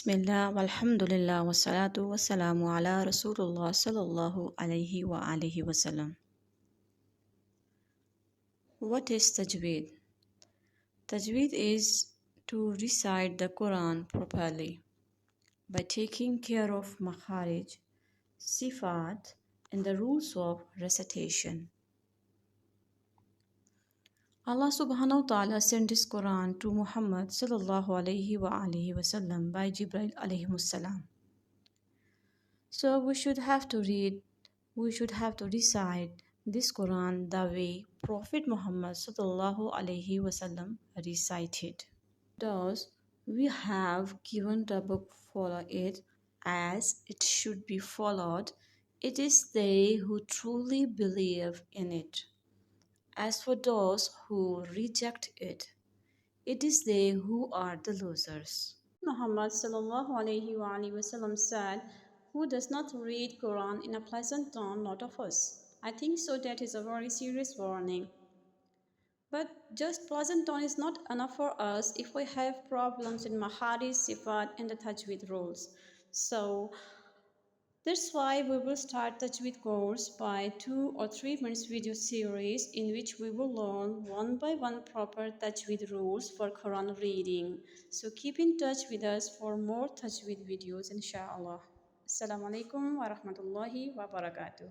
Bismillah, walhamdulillah, wassalatu wassalamu ala Rasulullah sallallahu alayhi wa alihi wasallam. What is Tajweed? Tajweed is to recite the Quran properly by taking care of makharij, sifat, and the rules of recitation. Allah subhanahu wa ta'ala sent his Quran to Muhammad sallallahu alayhi wa alihi wasallam by Jibreel alayhi salam. So we should have to recite this Quran the way Prophet Muhammad sallallahu alaihi wasallam recited. Thus, we have given the book follow it as it should be followed. It is they who truly believe in it. As for those who reject it, it is they who are the losers. Muhammad sallallahu alaihi wasallam said, "Who does not read Quran in a pleasant tone, not of us." I think so that is a very serious warning. But just pleasant tone is not enough for us if we have problems in Mahari, Sifat and the Tajweed rules. So that's why we will start Tajweed course by 2 or 3 minutes video series in which we will learn one by one proper Tajweed rules for Quran reading. So keep in touch with us for more Tajweed videos inshallah. Assalamu alaikum wa rahmatullahi wa barakatuh.